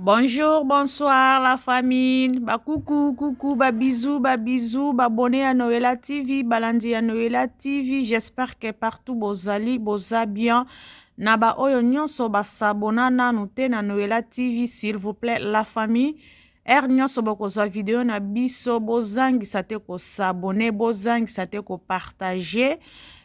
Bonjour, bonsoir la famille. Ba coucou, coucou, ba bisous, abonnez à Noëlla TV, balandi à Noëlla TV. J'espère que partout bozali, boza bien. Na ba oyo nyonso ba sabona nanu te na Noëlla TV, s'il vous plaît, la famille. Nyonso bokozwa vidéo na biso, bozangisa te ko s'abonner, bozangisa te ko partager.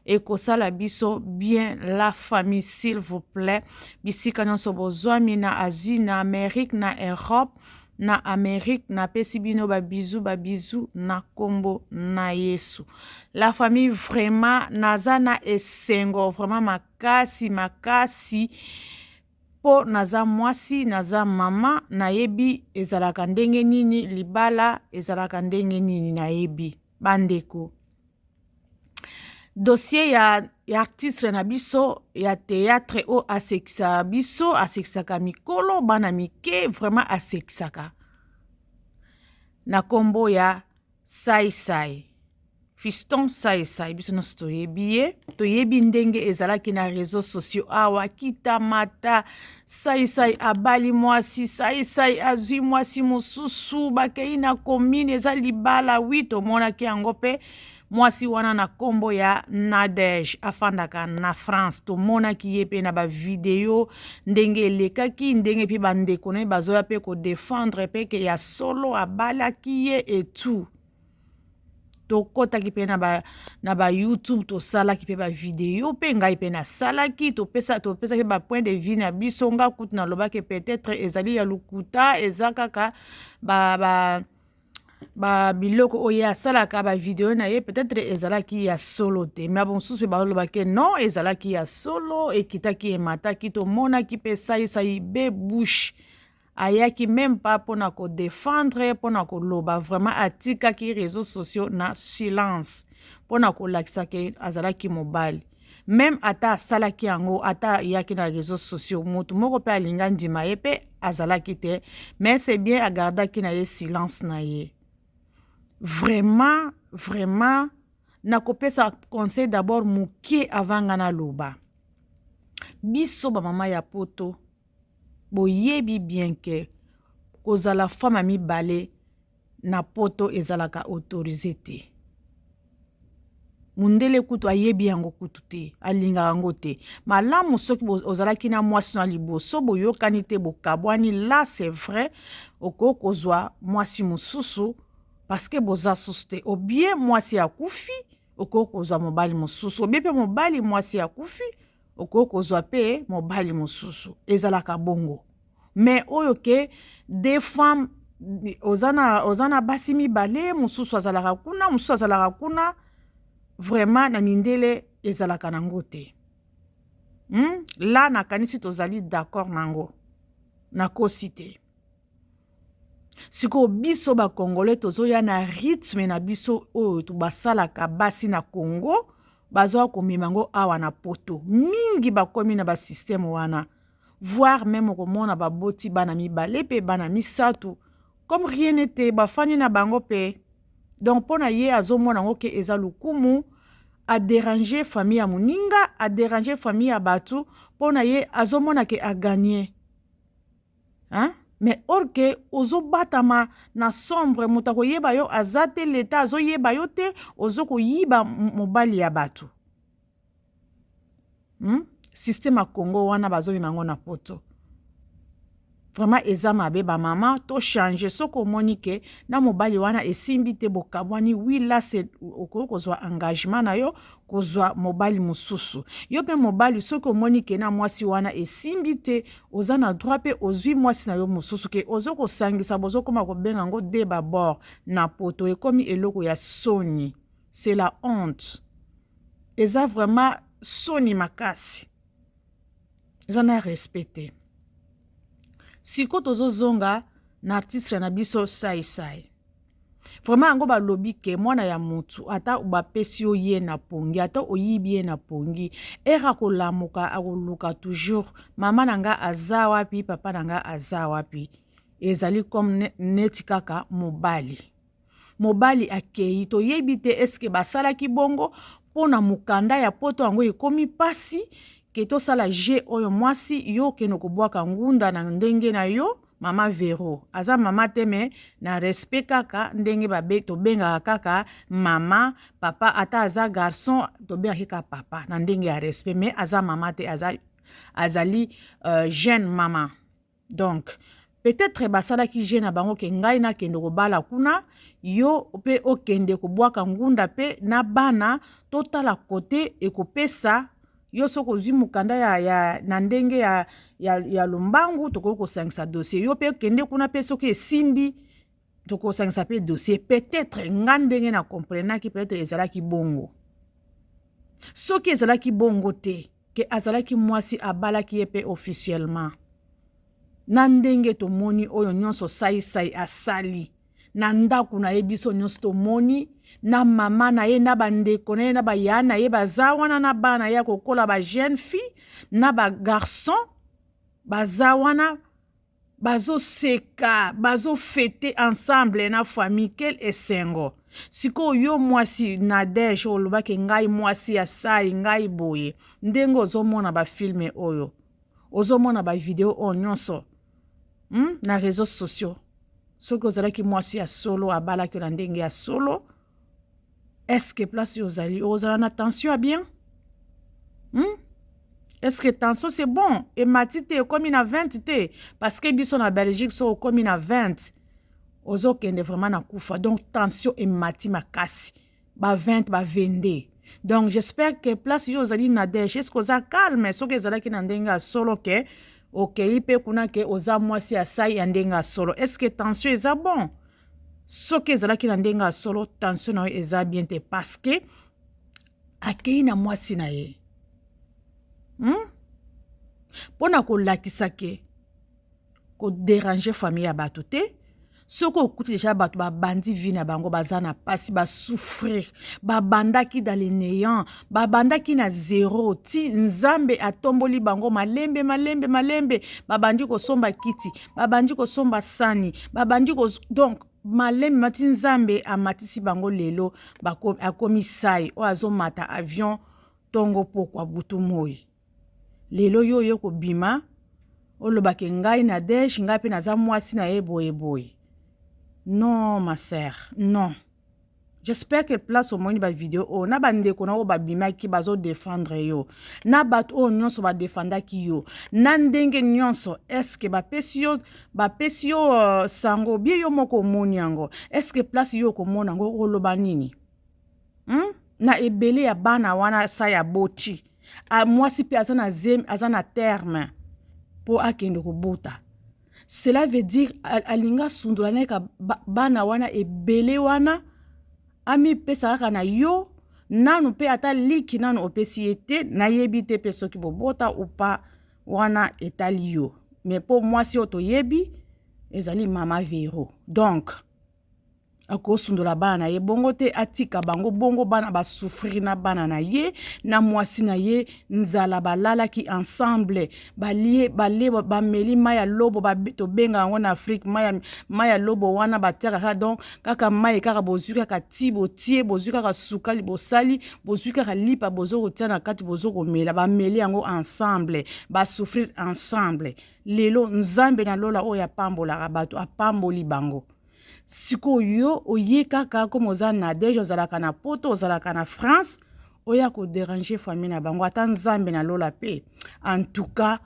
Et que ça la biso bien la famille s'il vous plaît. Bisika nyonso bozwami na Asie, na Amérique, na Europe, na Amérique, na pesi bino ba bisou na kombo na Yesu. La famille vraiment naza na esengo vraiment makasi po naza mwasi naza mama nayebi ezalaka ndenge nini libala ezalaka ndenge nini nayebi bandeko. Dossier ya artiste na biso ya théâtre o asekisa biso asekisaka mikolo bana mike vraiment asekisaka na kombo ya Sai Fiston Sai biso nyonso toyebi ndenge ezalaki na réseaux sociaux awa kita mata Sai abali mwasi Sai azwi mwasi mosusu bakei na commune eza libala 8 omonaki yango pe mwasi wana na kombo ya Nadege afandaka na France tomonaki ye pe na ba video ndenge elekaki ndenge pe bandeko na bazoya pe ko défendre pe ke ya solo abalaki ye et tout tokotaki pe na ba YouTube tosalaki pe ba video pe ngai pe na salaki topesa pe ba point de vue na biso nga kutu na lobaki peut-être ezali ya lukuta ezakaka ba biloko oye asalaka ba video na ye peut-être ezalaki ya solo te mais bon susu ba lobaki non ezalaki ya solo ekitaki emataki tomonaki pe Sai be bouche ayaki même pas pona ko défendre pona ko loba vraiment atikaki réseaux sociaux na silence pona ko lakisa ke azalaki mobali même ata asalaki yango ata yaki na réseaux sociaux motu moko pe alinga ndima ye pe azalaki te mais c'est bien agardaki na ye silence na ye. Vraiment nakopesa conseil d'abord mukie avant ngana loba biso ba mama ya poto boyebi bien que kozala femme mibale na poto ezalaka autorisé te mundele kutu ayebi yango kutu te alinga yango te malamu soki ozalaki na mwasi na liboso boyokani te bokabwani là c'est vrai okozwa mwasi mosusu parce que boza suste ou bien mwasi akufi okozwa mobali mosusu ou bien pe mobali mwasi akufi okozwa pe mobali mosusu ezalaka bongo mais oyo ke des femmes ozana basi mibale mosusu azalaka kuna vraiment na mindele ezalaka nango te là nakanisi tozali d'accord nango nakosi te. Siko biso ba congolais tozoya na rythme na biso oyo tubasalaka basi na Congo bazoa komimango awa na poto mingi bakomi na ba système wana voire même komona ba boti bana mibale pe bana misatu comme rien n'était bafani na bango pe donc pona ye azomona ngo ke eza lukumu a déranger famille ya muninga a déranger famille ya batu pona ye azomona ke a gagner mais or que ozo batama na sombre mutako yeba yo azate leta azo yeba yo te ozo ko yiba mobali ya batu système a Congo wana bazo bimango na poto vraiment ezama beba mama to changer soko monike na mobali wana esimbi te bokabwani oui là c'est okozwa engagement na yo kozwa mobali mususu yo pe mobali soko monike na mwasi wana esimbi te ozana droit pe ozwi mwasi na yo mususu ke ozoko sangisa bozo koma ko benga ngo débat bord na poto ekomi eloko ya soni c'est la honte eza vraiment soni makasi ezana respecter. Siko tozo zonga na artiste na biso Sai vraiment ango ba lobi ke mwana ya mutu ata ubapesi ye na pongi ata oyibi ye na pongi era ko lamuka akoluka toujours mama nanga aza wapi papa nanga aza wapi ezali comme neti kaka mobali akei to yebi te eske basala ki bongo pona mukanda ya poto ango ekomi pasi ke tosala je oyo mwasi yo keno kobwaka ngunda na ndenge na yo mama Vero aza mama teme na respect kaka ndenge babe to benga kaka mama papa ata aza garçon to benga kaka papa na ndenge ya respect mais aza mama te azali jeune mama. Donc peut-être basala ki jeune bango ke ngai na kende ko bala kuna yo pe okende ko bwaka ngunda pe na bana totala kote ekopesa yo soko zwi mukanda ya na ndenge ya lombangu toko ko sangisa dossier yo pe kende kuna pe soki esimbi toko sangisa pe dossier peut-être ngandenge na comprendre ki peut-être ezala ki bongo soki ezala ki bongo te ke azala ki mwasi abala ki epe officiellement na ndenge to moni oyo nyonso sai asali na ndaku na yebiso nyonso to moni na mama na ye na bandeko na ye na baya na ye baza wana na bana ya kokola ba jeune fille na ba garçon baza wana bazo seka bazo fêter ensemble na famille quel esengo siko yo mwasi Nadege olobaki ngai mwasi ya sai ngai boye ndenge ozomona ba filme oyo ozomona ba video oyo nyonso na réseaux sociaux soki ozalaki mwasi ya solo abalaki na ndenge ya solo est-ce que place ozala na tension ya bien est-ce que tension c'est bon et matite comme na 20 te parce que biso na Belgique so comme na 20 ozokende vraiment na kufa donc tension et mati makasi ba 20 ba 22 donc j'espère que place yo ozali Nadege est-ce que oza calme soki ezalaki na ndenge ya solo ke okay pe kuna ke oza mwasi ya sai ya ndenge ya solo est-ce que tension eza bon soki ezalaki na ndenge ya solo tension na yo eza bien te parce que akei na mwasi na ye pona kolakisa ke ko déranger famille ya bato te soko okuti déjà bato babandi vie na bango baza na pasi basouffrir babandaki dans le néant babandaki na zéro ti nzambe atomboli bango malembe babandi kosomba kiti babandi kosomba sani babandi donc malembe mati nzambe amatisi bango lelo akomi sai o azomata avion tongo pokwa butu moi lelo yo kobima olobaki ngai Nadege ngai pe naza mwasi na ye boye. Non, ma sœur, non. J'espère que place au moins ba vidéo o na bande ko na o ba bima ki bazo défendre yo. Na bat o nyonso ba défenda ki yo. Na ndenge nyonso est-ce que ba pesio sango bien yo moko moni yango. Est-ce que place yo ko mona ngo o loba nini? Na ebele ya bana wana sa ya boti. A mwasi pe azana terme po akende ko bota. Cela veut dire alinga sundulane ka bana wana ebele wana ami pesa kaka na yo nanu pe ata liki nanu opesi ete na yebi te peso ki bobota ou pas wana etali yo mais pour moi si oto yebi ezali mama Vero donc ako sundula bana ye bongo te atika bango bongo bana ba souffrir na bana na ye na mwasi na ye nzala balala ki ensemble balie ba meli maya lobo ba to benga ngo na Afrique maya lobo wana batera ka donc kaka maya kaka bozuka ka tibo tie bozuka ka sukali bosali bozuka ka lipa bozo kotia na kati bozo komela ba meli yango ensemble ba souffrir ensemble lelo nzambe na lola oya pambola ka bato apamboli bango siko yo oye kaka comme oza Nadege ozalaka na poto ozalaka na France oya ko déranger famille na bango ata nzambe na lola pe en tout cas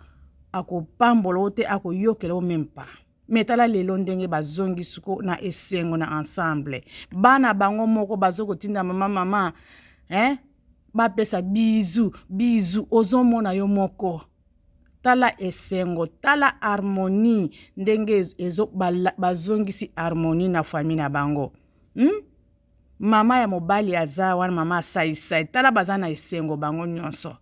ako pambolo te ako yokelo même pas metala lelo ndenge bazongi siko na esengo na ensemble bana bango moko bazoko tinda mama ba pesa bizu ozomona yo moko tala esengo tala harmonie ndenge bazongisi harmonie na famille na bango mama ya mobali aza wana mama sai tala bazana esengo bango nyonso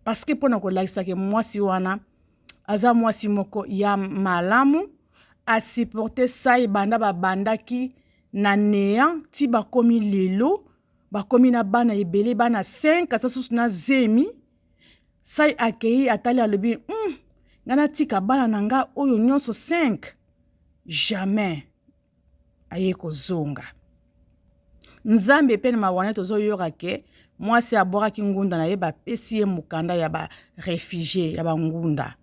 parce que pona ko lakisa ke mwasi wana aza mwasi moko ya malamu a supporter sai banda babandaki na néant ti bakomi lelo bakomi na bana ebele bana 5 asa susu na zemi sai akei atali alobi ngana tika bana nanga oyo nyonso 5 jamais aye kozonga nzambe pe na mawana tozoyoka ke mwasi abwakaki ngunda na ye bapesi ye mukanda ya ba réfugié ya bangunda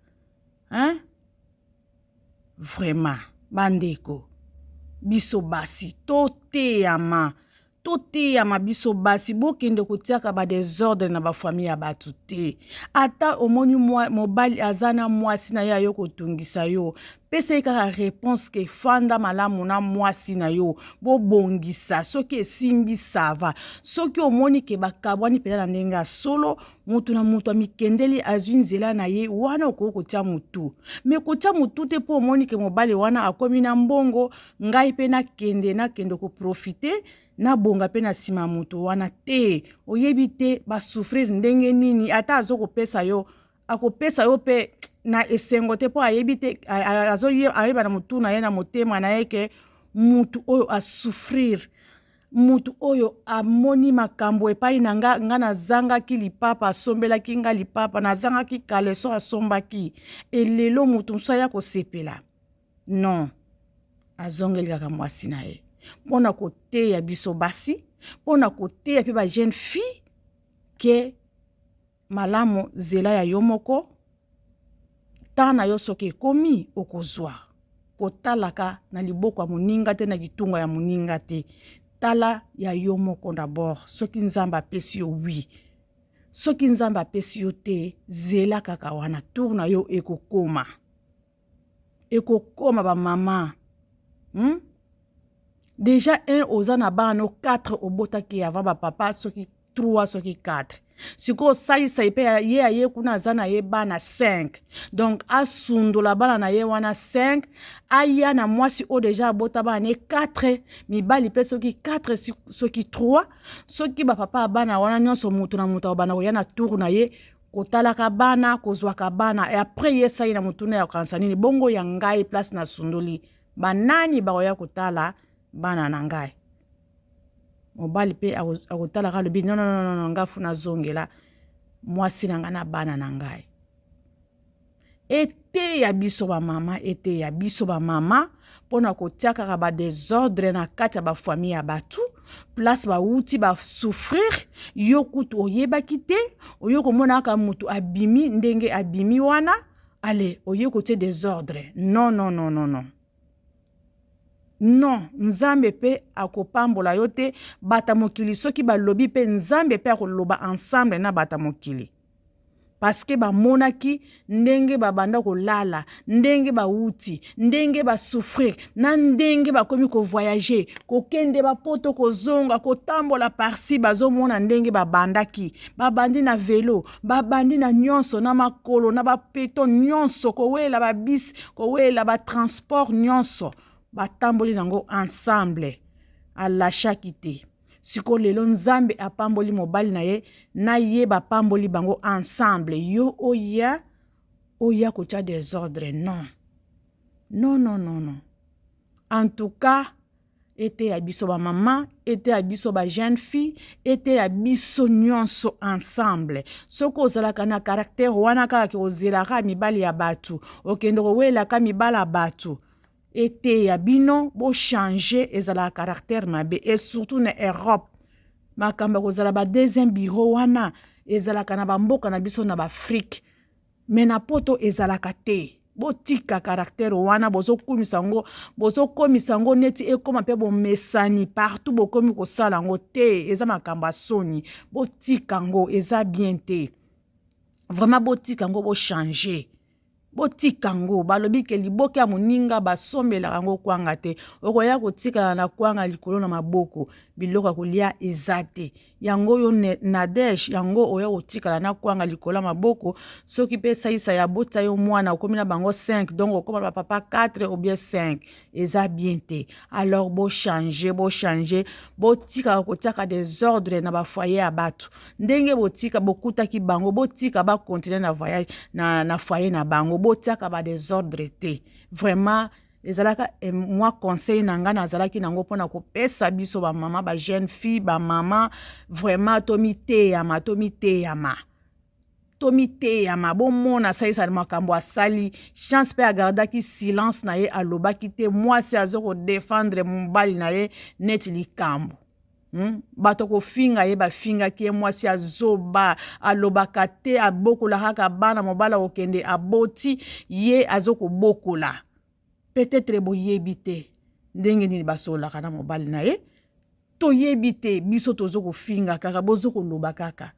hein? Vraiment bandeko biso basi toteyama biso basi bokende kotiaka ba désordre na ba famille ya batu te. Ata omoni mobali azana mwasi na ye ayo kotungisa yo, pesa kaka réponse ke fanda malamu na mwasi na yo bobongisa soki esimbi sava. Soki omoni ke bakabwani pena na ndenge solo mutu na mutu amikendeli azwi nzela na ye wana okoko kotia mutu. Me kotia mutu te po omoni ke mobali wana akomi na mbongo ngai pe na kende ko profiter na bonga pe na sima mutu wana te. Oyebi te ba souffrir ndenge nini ata azo kopesa yo akopesa yo pe na esengo te po ayebi te azo ayeba na mutu na ye na motema na ye ke mutu oyo a souffrir, mutu oyo amoni makambo epai na nga na zangaki lipapa asombelaki nga lipapa na zangaki kaleso asombaki elelo mutu msaya kosepela. Non, azongeli kaka mwasi na ye. Pona kote ya biso basi, pona kote ya pe ba jeune fille ke malamu zela ya yomoko tana yo soki komi okozwa kotalaka na liboko ya moninga te na kitunga ya moninga te. Tala ya yomoko d'abord soki nzamba apesi yo wi, soki nzamba apesi yo te zela kaka wana tourna yo ekokoma ba mama. Déjà un ozana bano 4 obota ki avant ba papa soki 3 soki 4. Siko sali saipe ye aye kuna zana ye bana 5. Donc asundola bana na ye wana 5. Aya na mwasi o déjà abota bana 4. Mibali pe soki 4 soki 3. Soki ba papa bana wana nyonso mutu na mutu bana ko yana tour na ye kotalaka bana kozwaka bana. Et après ye sai na mutu na ya kansanini bongo ya ngai place na sundoli. Banani ba ya kotala bana na ngai. Mobali pe akotala ka lobi non ngafu na zongela mwasi na ngana bana na ngai. Ete ya biso ba mama pona kotiaka ka ba désordre na kati ya ba famille ya batu place ba uti ba souffrir yo kutu oyebaki te oyo komona aka mutu abimi ndenge abimi wana ale oyo kote désordre. Non. Non, nzambe pe akopambola yo te bata mokili soki balobi pe nzambe pe akoloba ensemble na bata mokili. Parce que ba monaki ndenge ba banda ko lala, ndenge ba uti, ndenge ba souffrir, na ndenge ba komi ko voyager, ko kende ba poto ko zonga, ko tambola parsi bazo mona ndenge ba bandaki, ba bandi na vélo, ba bandi na nyonso na makolo, na ba peto nyonso ko wela ba bis, ko wela ba transport nyonso. Batamboli nango ensemble à la chakite. Siko lelo nzambe apamboli mobali na ye bapamboli bango ensemble. Yo oya kocha désordre. Non. En tout cas, ete ya biso ba maman, ete ya biso ba jeune fille, ete ya biso nyonso ensemble. Soko ozalaka na caractère wana kaka ozelaka mibali ya batu, okende kowelaka mibala batu. Ete ya bino bo changer ezala caractère mabe et surtout na Europe makamba kozala ba deuxième bureau wana ezala kana ba mboka na biso na ba Afrique mais na poto ezala kate botika caractère wana bozo komisa ngo neti ekoma pe bo mesani partout bokomi ko sala ngo te eza makamba soni botika ngo eza bien te vraiment botika ngo bo changer botika ngo balobi ke liboke ya moninga basombela ngo kwanga te okoya kotika na kwanga likolo na maboko biloko kolia ezate yango yo Nadège yango oya kotika na kwanga likolo na maboko soki pe saisa ya bota yo mwana okomi na bango 5 donc okoma ba papa 4 ou bien 5 eza bien te. Alors bo changer botika kotiaka des ordres na ba foyer ya batu ndenge botika bokutaki bango botika ba continuer na voyage na foyer na bango botiaka ba des ordres te. Vraiment ezalaka moi conseil nanga nazalaki nango pona kopesa biso ba mama ba jeune fille ba mama vraiment tomite yama bomona saisa makambo asali chance pe agardaki silence na ye alobaki te moi c'est azoko défendre mobali na ye neti likambo Bato ko finga ye ba finga ki mwasi azoba alobaka te abokola kaka bana mobala okende aboti ye azoko bokola. Peut-être boyebi te ndenge nini basolaka na mobali na ye. To yebi te biso tozoko finga kaka bozoko loba kaka.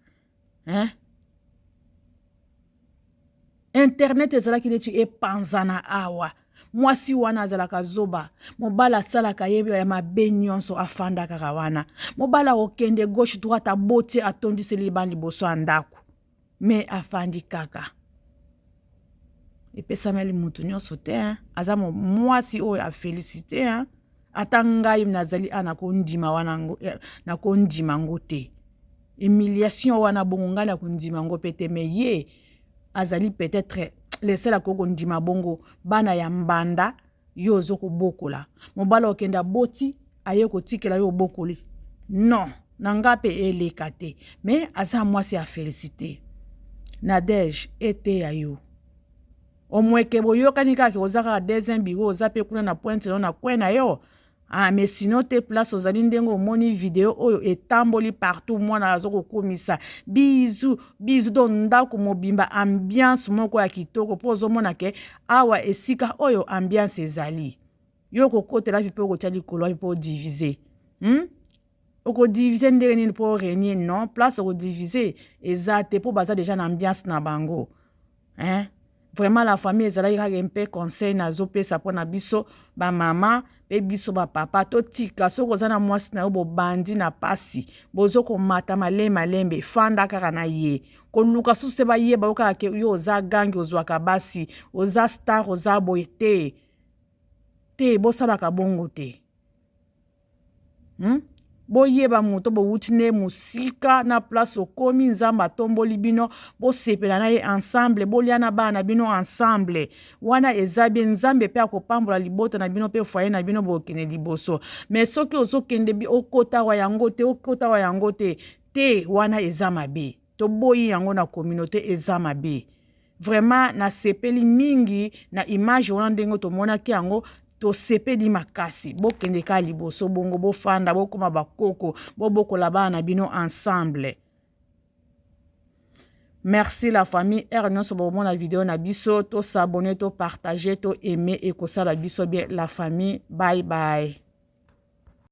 Internet ezalaki neti epanzana awa. Mwasi wana azalaka zoba. Mobala salaka ye ya mabe nyonso afanda kaka wana. Mobala okende gauche droite aboti atondisi liban liboso andako. Me afandi kaka. Epesameli mutu nyonso te. Azamo mwasi oyo a félicité. Ata ngai nazali ana kondima wana na kondima ngo te. Humiliation wana bongo ngai na kondima ngo pete me ye azali peut-être lesela koko ndima bongo bana ya mbanda yo zoko bokola. Mobala okenda boti aye kotikela yo bokoli. Non, nanga pe eleka te. Mais aza mwasi a félicité. Nadège ete ya yo. Omweke boyo kanika ki ozaka deuxième bureau ozape kuna na pointe na kwena yo. Mais sinon te place ozali ndengo moni video oyo etamboli partout mwana azoko komisa bizu don ndako mobimba ambiance moko ya kitoko po ozomona ke awa esika oyo ambiance ezali yo kokotela pipo ko tali kolo pipo diviser oko diviser ndenge nini po régner non place oko diviser ezate po baza déjà na ambiance na bango vraiment la famille ezalaki kaka mpe conseil na zopesa po na biso ba mama pe biso ba papa to tika soko za na mwasi na yo bobandi na pasi bozoko mata malembe fanda kaka na ye koluka susu te bayeba yo kaka yo oza gangi ozwaka basi oza star oza boye te bosalaka bongo te boyeba moto bowuti ne musika na place okomi nzamba tomboli bino bosepela na ye ensemble bolia na bana bino ensemble wana ezabi nzambe pe akopambola libota na bino pe foyer na bino bokene liboso mais soki ozokende bi okota wa yango te wana eza mabe to boyi yango na communauté eza mabe vraiment na sepeli mingi na image wana ndengo to monaki yango to sepeli makasi bokende ka liboso bongo bofanda bokoma bakoko bobokola bana bino ensemble. Merci la famille nyonso bomona vidéo na biso to s'abonner to partager to aimer et kosala biso bien la famille. Bye bye.